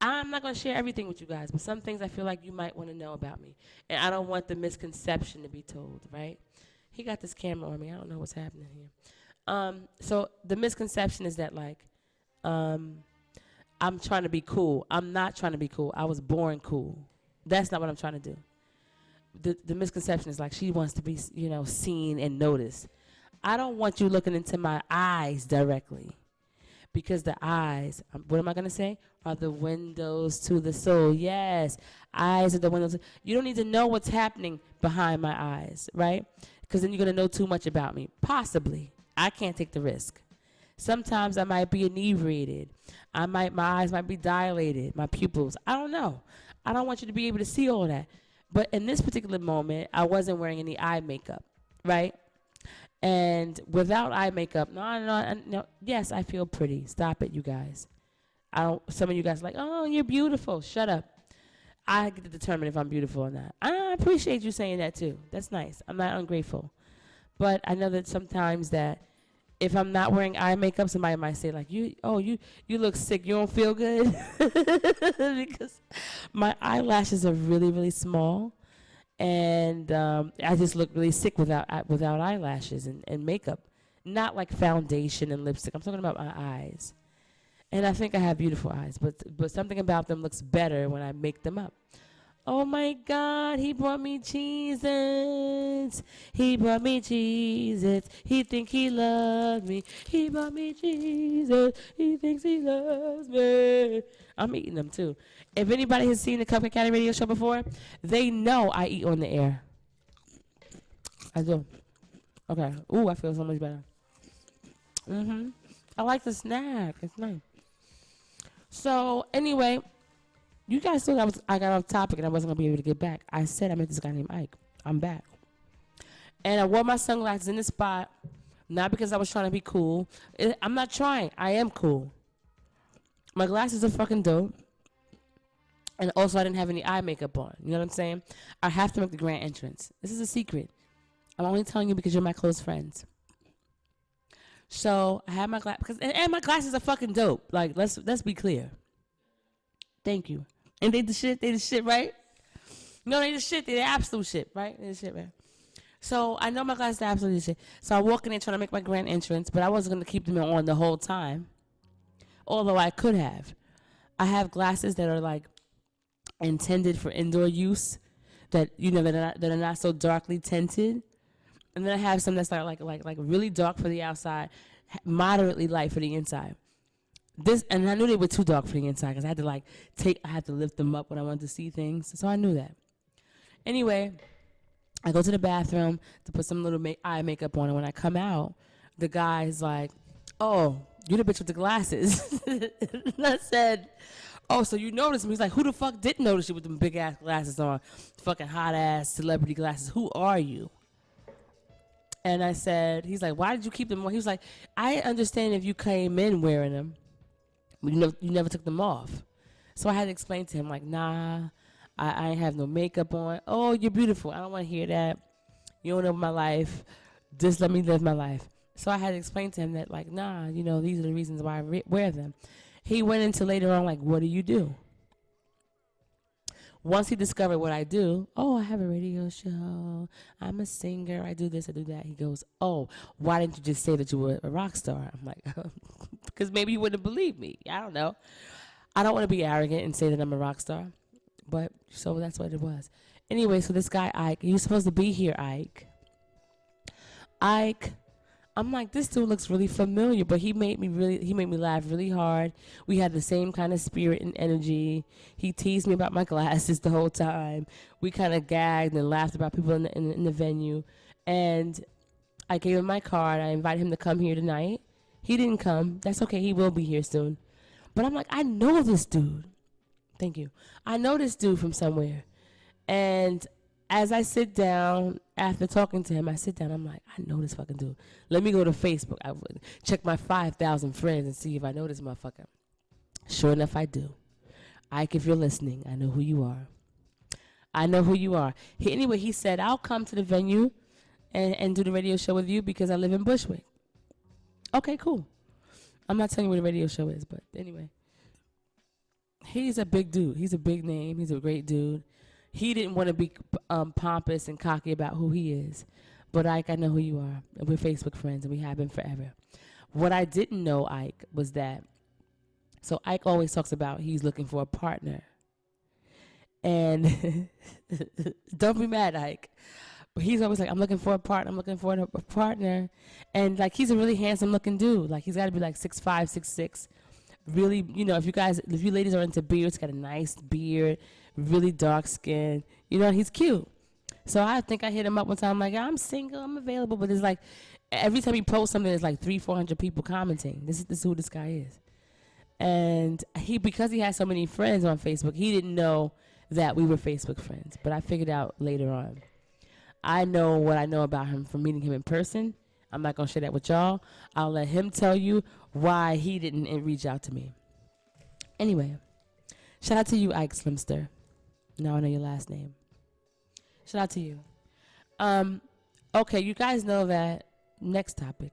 I'm not gonna share everything with you guys, but some things I feel like you might want to know about me, and I don't want the misconception to be told, right? He got this camera on me. I don't know what's happening here. So the misconception is that like, I'm trying to be cool. I'm not trying to be cool. I was born cool. That's not what I'm trying to do. The misconception is like she wants to be, you know, seen and noticed. I don't want you looking into my eyes directly, because the eyes, what am I going to say, are the windows to the soul. Yes, eyes are the windows. You don't need to know what's happening behind my eyes, right? Because then you're going to know too much about me. Possibly. I can't take the risk. Sometimes I might be inebriated. My eyes might be dilated, my pupils. I don't know. I don't want you to be able to see all that. But in this particular moment, I wasn't wearing any eye makeup, right? And without eye makeup, no, yes, I feel pretty. Stop it, you guys. Some of you guys are like, oh, you're beautiful. Shut up. I get to determine if I'm beautiful or not. I appreciate you saying that too. That's nice. I'm not ungrateful. But I know that sometimes that if I'm not wearing eye makeup, somebody might say like, you look sick. You don't feel good? Because my eyelashes are really, really small. And I just look really sick without eyelashes and makeup. Not like foundation and lipstick. I'm talking about my eyes. And I think I have beautiful eyes, but something about them looks better when I make them up. Oh my God, he brought me Cheez-Its. He brought me Cheez-Its. He think he loves me. He brought me Cheez-Its. He thinks he loves me. I'm eating them too. If anybody has seen the Kupkakekatty radio show before, they know I eat on the air. I do. Okay. Ooh, I feel so much better. I like the snack. It's nice. So anyway, you guys thought I got off topic and I wasn't gonna be able to get back. I said I met this guy named Ike. I'm back. And I wore my sunglasses in the spot, not because I was trying to be cool. I'm not trying. I am cool. My glasses are fucking dope. And also, I didn't have any eye makeup on. You know what I'm saying? I have to make the grand entrance. This is a secret. I'm only telling you because you're my close friends. So I had my glasses, and my glasses are fucking dope. Like, let's be clear. Thank you. And they the shit, right? No, they the shit. They the absolute shit, right? They the shit, man. So I know my glasses are absolutely shit. So I walk in there trying to make my grand entrance, but I wasn't going to keep them on the whole time, although I could have. I have glasses that are like intended for indoor use, that that are not so darkly tinted, and then I have some that's like really dark for the outside, moderately light for the inside. This, and I knew they were too dark for the inside because I had to I had to lift them up when I wanted to see things. So I knew that. Anyway, I go to the bathroom to put some little eye makeup on, and when I come out, the guy's like, "Oh, you the bitch with the glasses." And I said, "Oh, so you noticed me?" He's like, "Who the fuck didn't notice you with them big ass glasses on? Fucking hot ass celebrity glasses. Who are you?" And I said, he's like, "Why did you keep them on?" He was like, "I understand if you came in wearing them, but you never took them off." So I had to explain to him, like, "Nah, I ain't have no makeup on." "Oh, you're beautiful." "I don't want to hear that. You don't know my life. Just let me live my life." So I had to explain to him that, like, nah, these are the reasons why I wear them. He went into later on, like, "What do you do?" Once he discovered what I do, "Oh, I have a radio show. I'm a singer. I do this, I do that." He goes, "Oh, why didn't you just say that you were a rock star?" I'm like, because maybe you wouldn't believe me. I don't know. I don't want to be arrogant and say that I'm a rock star. But so that's what it was. Anyway, so this guy, Ike, he was supposed to be here, Ike. Ike, I'm like, this dude looks really familiar, but he made me laugh really hard. We had the same kind of spirit and energy. He teased me about my glasses the whole time. We kind of gagged and laughed about people in the venue. And I gave him my card. I invited him to come here tonight. He didn't come. That's okay. He will be here soon. But I'm like, I know this dude. Thank you. I know this dude from somewhere. And as I sit down, after talking to him, I sit down, I'm like, I know this fucking dude. Let me go to Facebook. I would check my 5,000 friends and see if I know this motherfucker. Sure enough, I do. Ike, if you're listening, I know who you are. I know who you are. Anyway, he said, I'll come to the venue and do the radio show with you because I live in Bushwick. Okay, cool. I'm not telling you what the radio show is, but anyway. He's a big dude. He's a big name. He's a great dude. He didn't want to be pompous and cocky about who he is. But Ike, I know who you are. And we're Facebook friends, and we have been forever. What I didn't know, Ike, was that, so Ike always talks about he's looking for a partner. And don't be mad, Ike. But he's always like, I'm looking for a partner. I'm looking for a partner. And, like, he's a really handsome-looking dude. Like, he's got to be, like, 6'5", 6'6". Really, if you ladies are into beards, got a nice beard, really dark skin. He's cute. So I think I hit him up one time, like, I'm single, I'm available. But it's like, every time he posts something, there's like 300-400 people commenting. This is who this guy is. And because he has so many friends on Facebook, he didn't know that we were Facebook friends. But I figured out later on. I know what I know about him from meeting him in person. I'm not going to share that with y'all. I'll let him tell you why he didn't reach out to me. Anyway, shout out to you, Ike Slimster. Now I know your last name. Shout out to you. Okay, you guys know that. Next topic.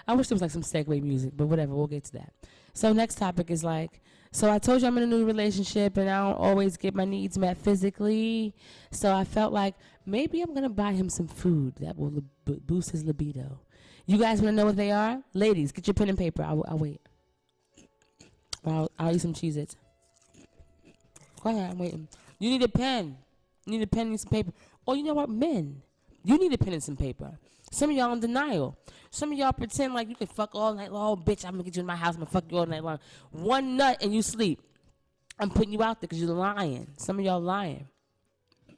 I wish there was like some segue music, but whatever, we'll get to that. So next topic is like, so I told you I'm in a new relationship and I don't always get my needs met physically. So I felt like maybe I'm going to buy him some food that will boost his libido. You guys want to know what they are? Ladies, get your pen and paper. I'll wait. I'll eat some Cheez-Its. Go ahead, I'm waiting. You need a pen. You need a pen and some paper. Oh, you know what? Men, you need a pen and some paper. Some of y'all in denial. Some of y'all pretend like you can fuck all night long. Oh, bitch, I'm going to get you in my house. I'm going to fuck you all night long. One nut and you sleep. I'm putting you out there because you're lying. Some of y'all lying.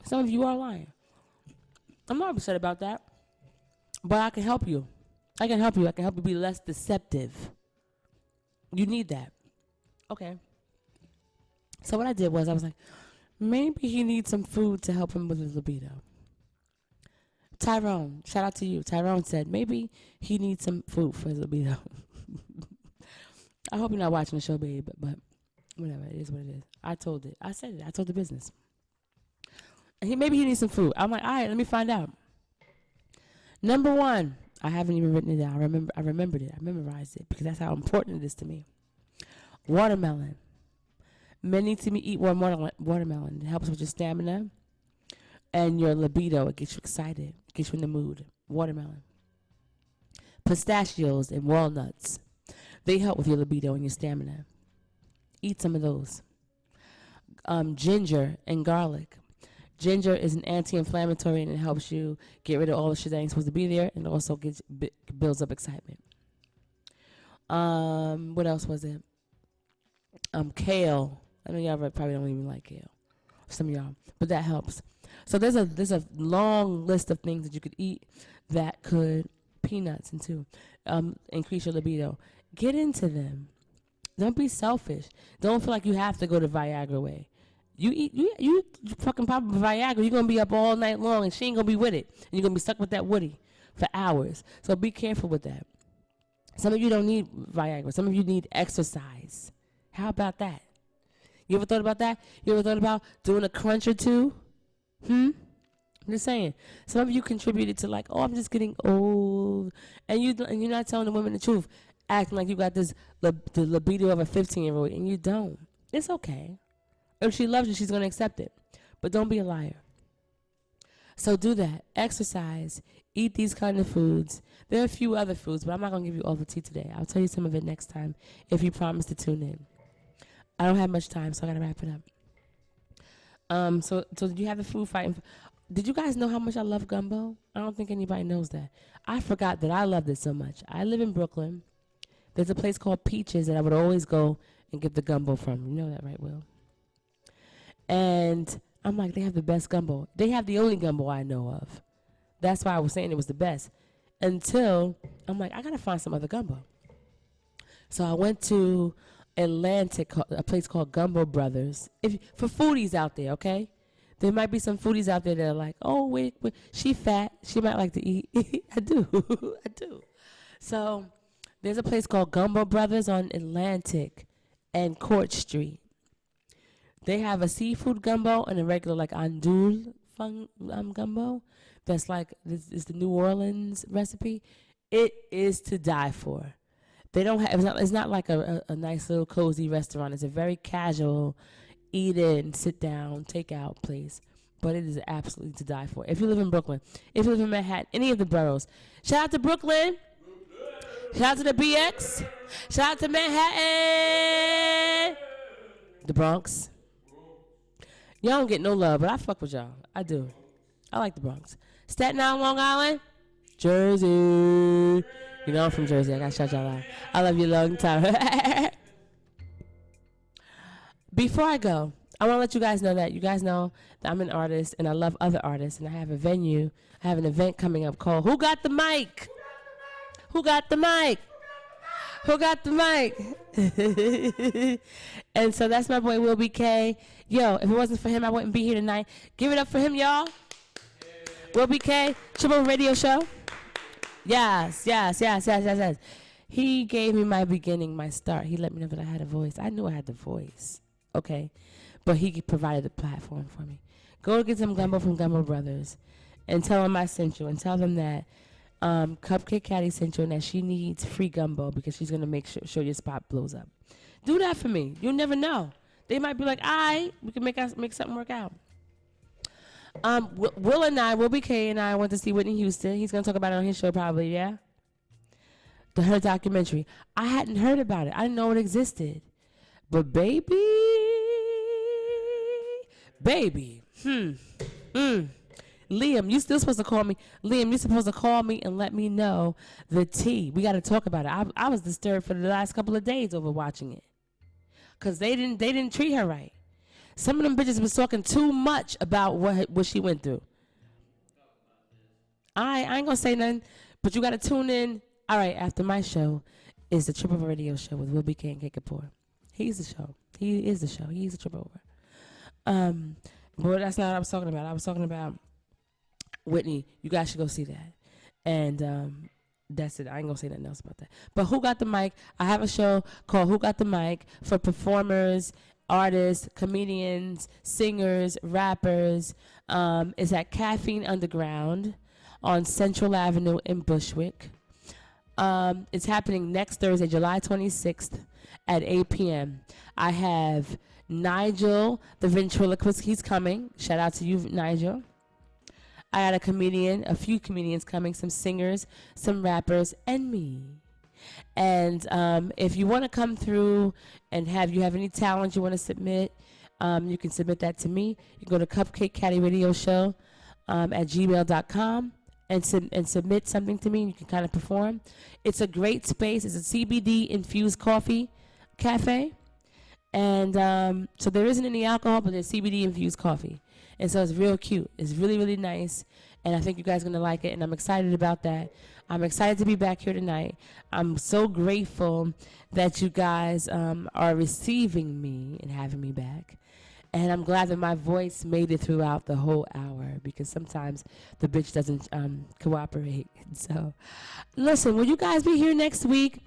Some of you are lying. I'm not upset about that. But I can help you. I can help you. I can help you be less deceptive. You need that. Okay. So what I did was I was like, maybe he needs some food to help him with his libido. Tyrone, shout out to you. Tyrone said maybe he needs some food for his libido. I hope you're not watching the show, babe, but whatever. It is what it is. I told it. I said it. I told the business. And maybe he needs some food. I'm like, all right, let me find out. Number one, I haven't even written it down. I remembered it. I memorized it because that's how important it is to me. Watermelon. Men need to eat watermelon. It helps with your stamina. and your libido. It gets you excited. It gets you in the mood. Watermelon. Pistachios and walnuts. They help with your libido and your stamina. Eat some of those. Ginger and garlic. Ginger is an anti-inflammatory and it helps you get rid of all the shit that ain't supposed to be there, and also builds up excitement. What else was it? Kale. I know y'all probably don't even like kale. Some of y'all, but that helps. So there's a long list of things that you could eat that could peanuts and too increase your libido. Get into them. Don't be selfish. Don't feel like you have to go the Viagra way. You fucking pop Viagra, you're gonna be up all night long and she ain't gonna be with it. And you're gonna be stuck with that woody for hours. So be careful with that. Some of you don't need Viagra. Some of you need exercise. How about that? You ever thought about that? You ever thought about doing a crunch or two? I'm just saying. Some of you contributed to like, oh, I'm just getting old, and you're not telling the women the truth, acting like you got the libido of a 15-year-old, and you don't. It's okay. If she loves you, she's gonna accept it. But don't be a liar. So do that. Exercise. Eat these kind of foods. There are a few other foods, but I'm not gonna give you all the tea today. I'll tell you some of it next time if you promise to tune in. I don't have much time, so I gotta wrap it up. So did you have the food fighting? Did you guys know how much I love gumbo? I don't think anybody knows that. I forgot that I loved it so much. I live in Brooklyn. There's a place called Peaches that I would always go and get the gumbo from. You know that, right, Will? And I'm like, they have the best gumbo. They have the only gumbo I know of. That's why I was saying it was the best. Until I'm like, I gotta find some other gumbo. So I went to Atlantic, a place called Gumbo Brothers. For foodies out there, okay? There might be some foodies out there that are like, oh, wait, she fat. She might like to eat. I do. I do. So there's a place called Gumbo Brothers on Atlantic and Court Street. They have a seafood gumbo and a regular like andouille gumbo. That's like, this is the New Orleans recipe. It is to die for. They don't have, it's not like a nice little cozy restaurant. It's a very casual, eat in, sit down, take out place. But it is absolutely to die for. If you live in Brooklyn, if you live in Manhattan, any of the boroughs. Shout out to Brooklyn. Shout out to the BX. Shout out to Manhattan. The Bronx. Y'all don't get no love, but I fuck with y'all. I do. I like the Bronx. Staten Island, Long Island. Jersey. You know I'm from Jersey. I gotta shout y'all out. I love you a long time. Before I go, I want to let you guys know that I'm an artist and I love other artists, and I have a venue. I have an event coming up called Who Got the Mic? Who got the mic? Who got the mic? And so that's my boy Will BK. Yo, if it wasn't for him, I wouldn't be here tonight. Give it up for him, y'all. Will BK, Triple Radio Show. Yes. He gave me my beginning, my start. He let me know that I had a voice. I knew I had the voice, okay? But he provided the platform for me. Go get some gumbo from Gumbo Brothers and tell them I sent you, and tell them that Kupkakekatty sent you and that she needs free gumbo because she's going to make sure your spot blows up. Do that for me. You'll never know. They might be like, all right, we can make something work out. Will BK and I went to see Whitney Houston. He's going to talk about it on his show probably, yeah? Her documentary. I hadn't heard about it. I didn't know it existed. But baby. Liam, you still supposed to call me. Liam, you're supposed to call me and let me know the tea. We got to talk about it. I was disturbed for the last couple of days over watching it. Because they didn't treat her right. Some of them bitches was talking too much about what she went through. I ain't going to say nothing, but you got to tune in. All right, after my show is the Triple Radio Show with Will BK and K Kapoor. He's the show. He is the show. He's the triple over. But that's not what I was talking about. I was talking about Whitney. You guys should go see that. And that's it. I ain't going to say nothing else about that. But Who Got the Mic? I have a show called Who Got the Mic for performers, artists, comedians, singers, rappers. It's at Caffeine Underground on Central Avenue in Bushwick. It's happening next Thursday, July 26th at 8 p.m. I have Nigel, the ventriloquist. He's coming. Shout out to you, Nigel. I got a few comedians coming, some singers, some rappers, and me. And if you want to come through and you have any talent you want to submit, you can submit that to me. You can go to Kupkakekatty Radio Show at gmail.com and submit something to me, and you can kind of perform. It's a great space. It's a CBD infused coffee cafe. And so there isn't any alcohol, but there's CBD infused coffee. And so it's real cute. It's really, really nice. And I think you guys are going to like it. And I'm excited about that. I'm excited to be back here tonight. I'm so grateful that you guys are receiving me and having me back. And I'm glad that my voice made it throughout the whole hour, because sometimes the bitch doesn't cooperate. So, listen, will you guys be here next week?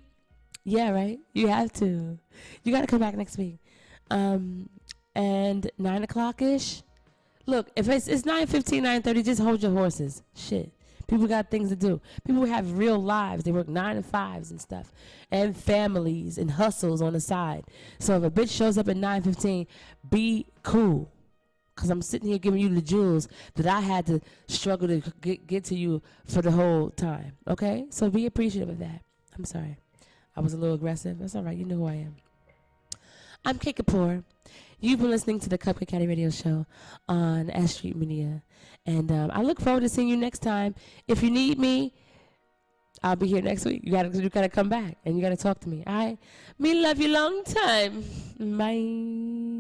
Yeah, right? You have to. You got to come back next week. And 9 o'clock-ish. Look, if it's 9:15, 9:30, just hold your horses. Shit. People got things to do. People have real lives. They work 9 to 5s and stuff. And families and hustles on the side. So if a bitch shows up at 9:15, be cool. Because I'm sitting here giving you the jewels that I had to struggle to get to you for the whole time. Okay? So be appreciative of that. I'm sorry. I was a little aggressive. That's all right. You know who I am. I'm Kate Kapoor. You've been listening to the Kupkakekatty Radio Show on S.STREET Media. And I look forward to seeing you next time. If you need me, I'll be here next week. You gotta come back, and you gotta talk to me. All right? Me love you long time. Bye.